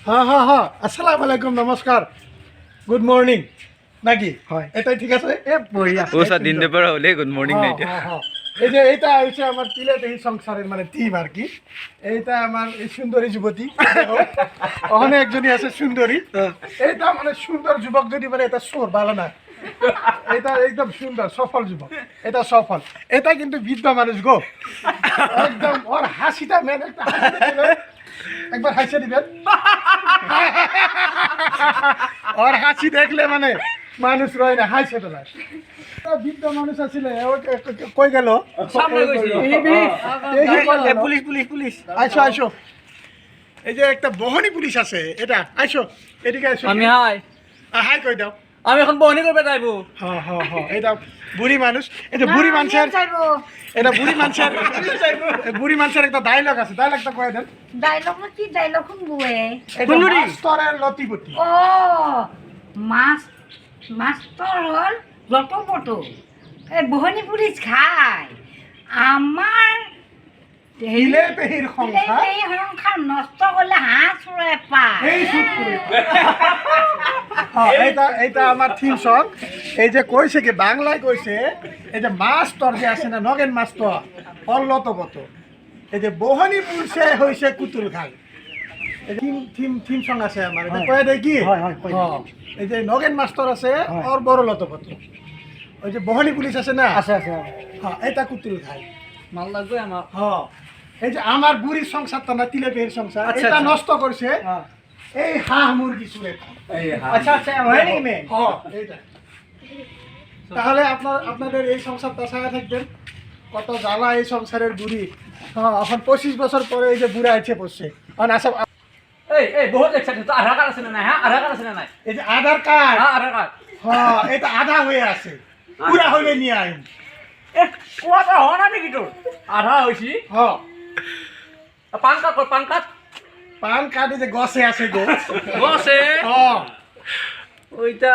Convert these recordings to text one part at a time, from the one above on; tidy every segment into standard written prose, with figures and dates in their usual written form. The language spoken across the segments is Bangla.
হ্যাঁ হ্যাঁ হ্যাঁ আসসালামু আলাইকুম নমস্কার গুড মর্নিং নাকি হয় এটাই ঠিক আছে এ বঢ়িয়া ও স্যার দিন দুপুর হলে গুড মর্নিং হ্যাঁ, নাইট হ্যাঁ, হ্যাঁ। এই যে এইটা হচ্ছে আমার তিলের এই সংসারের মানে টিম আর কি এইটা আমার এই সুন্দরী যুবতী ওখানে একজনই আছে সুন্দরী এইটা মানে সুন্দর যুবক যদি মানে এটা সোর ভালো না এটা একদম সুন্দর সফল যুবক এটা সফল এটা কিন্তু বৃদ্ধ মানুষ গো একদম ওর হাসিটা মেন একটা হাসি দিলে, একবার হাসি দিবেন ওর হাসি দেখলে মানে মানুষ রয় না হাসে তো না বৃদ্ধ মানুষ আছিল কই গেল পুলিশ পুলিশ পুলিশ আইসো আইসো এই যে একটা বহনী পুলিশ আছে এটা আইসো এদিকে আইসো আমি হাই হাই কই দাও আমি এখন বহনি করবে যাইবো হ্যাঁ হ্যাঁ হ্যাঁ এটা বুড়ি মানুষ এটা বুড়ি মানুষের এটা বুড়ি মানুষের একটা ডায়লগ আছে ডায়লগটা কয়ে দেন ডায়লগ কি ডায়লগ শুনবুয়ে মাস্টারের লতিপতি ও মাছ মাস্টার হল লটপটো এই বহনি পুলিশ খায় আমার হিলে পেহির সংসার এই সংসার নষ্ট করলে হাঁহ চুৰে পায় এই শুট করে হ্যাঁ এইটা আমার থিম সং এই যে কইছে কি বাংলায় কইছে এই যে মাস্টার যে আছে না নগেন মাস্টার অল্লতপত এই যে বহনী পুলিশে হইছে কুতুল খাই থিম সং আছে আমার এটা কয়ে দেয় কি হয়, হয়, কয় দেয়। হ্যাঁ, এই যে নগেন মাস্টার আছে ওর বড় লতপত ওই যে বহনী পুলিশ আছে না আছে আছে হ্যাঁ এটা কুতুল খাই মাল লাগবে আমার হ্যাঁ এই যে আমার বুড়ির সংসারটা না তিলে পেহির সংসার আচ্ছা, এটা আচ্ছা। নষ্ট করছে এই হাঁহ মুরগি চুরে খায় আচ্ছা আচ্ছা হয় নাকি মেয়ে হ্যাঁ, এইটা। তাহলে আপনাদের এই সংসারটা ছায়া থাকবেন কত জ্বালা এই সংসারের বুড়ি হ্যাঁ এখন 25 বছর পরে এই যে বুড়া আছে পড়ছে এখন আসব এই বহুত এক্সাইটেড তো আধার কার্ড আছে না নাই হ্যাঁ আধার কার্ড আছে না নাই এই যে আধার কার্ড হ্যাঁ আধার কার্ড হ্যাঁ এটা আধা হয়ে আছে পুরা হইলে নিয়ে আইন এ কোয়াটা হয় না নাকি তোর আধা হইছি হ্যাঁ PAN card PAN card PAN card এই যে গছে আছে গো বসে হ্যাঁ ওইটা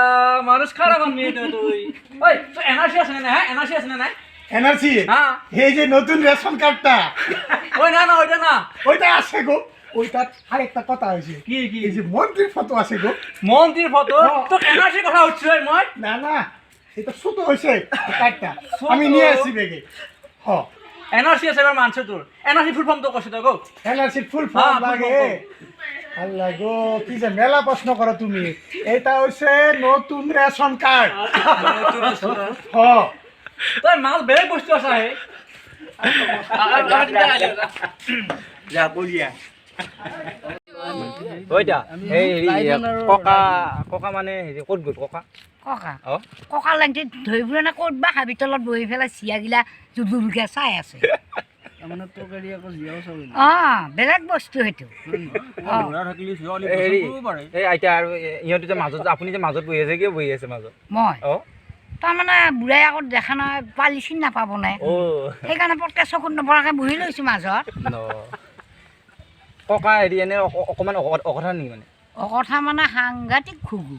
মানুষ খারাপ আমি এটা তুই ওই তো এনআরসি আছে না হ্যাঁ এনআরসি আছে না নাই এনআরসি হ্যাঁ এই যে নতুন রেশন কার্ডটা ওই না না ওইটা না ওইটা আছে গো ওইটার আরেকটা কথা হয়েছে কি কি এই যে মন্ত্রীর ফটো আছে গো মন্ত্রীর ফটো তো এনআরসি কথা হচ্ছে মই না না এটা ছোট হয়েছে কার্ডটা আমি নিয়ে আসছি বেগে হ্যাঁ এনআরসি আছে এবার মানছে তোর এনআরসি ফুল ফর্ম তো করছে তো গো এনআরসির ফুল হ্যাঁ, ফর্ম full লাগে form। আল্লাহ গো কি যে মেলা প্রশ্ন করো তুমি এটা হচ্ছে নতুন রেশন কার্ড হ্যাঁ তোর মাল বেলেগ বস্তু আছে হে যা বলিয়া ওইটা এই ককা ককা মানে হেৰি ক'ত গ'ল ককা ককা অ ককা লাগি ধৰি ফুৰে না ক'ত বা হাবি তলত বহি পেলাই চিয়াগিলা জুলুলকে চাই আছে বেলেগ বস্তু সেইটো হেৰি এই আইতা আৰু ইহঁতে যে মাজত আপুনি যে মাজত বহি আছে কিয় বহি আছে মাজত মই অ তাৰমানে বুঢ়াই আগত দেখা নাই পালি চিনি নাপাব নাই অ সেইকাৰণে পটকে চকুত নপৰাকে বহি লৈছো মাজত ন ককা হেৰি এনে অকণমান অকথা নেকি মানে অকথা মানে সাংঘাতিক খুগু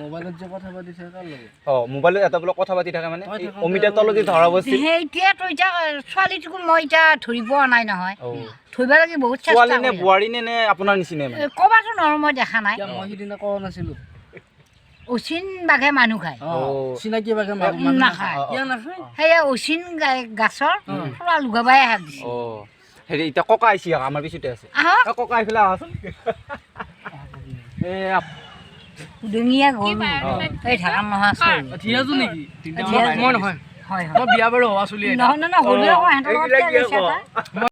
মোবাইলত যে কথা পাতিছে তাৰ লগত অ মোবাইলত এটা বোলে কথা পাতি থাকে মানে অমিতাৰ তলত যে ধৰা বস্তি সেইটোৱেতো এতিয়া ছোৱালীটোকো মই এতিয়া ধৰি পোৱা নাই নহয় অ ধৰিব লাগি বহুত ছোৱালী চেষ্টা নে কৰিলোঁ। বোৱাৰী নে আপোনাৰ নিচিনাই মানে ক'বাতো নোৱাৰো মই দেখা নাই মই সিদিনা কোৱা নাছিলো অচিন বাঘে মানুহ খায় চিনাকি বাগে নাখায় কিয় সেয়া অচিন গাছৰ পুৰা লুগাবাই হাত দিছে অ হেৰি এতিয়া ককা আহিছে আমাৰ পিছতে আছে আহক ককা আহি পেলাই আহাচোন উদঙীয়া গৰু এই ঢাকান নহয় চৰু ঠিয়াজো নেকি মই নহয় হয় হয় মই বিয়া বাৰু হোৱা চলি নহয় নহয় হ'লেও আকৌ সিহঁতৰ লগত কিয় গৈছে এটা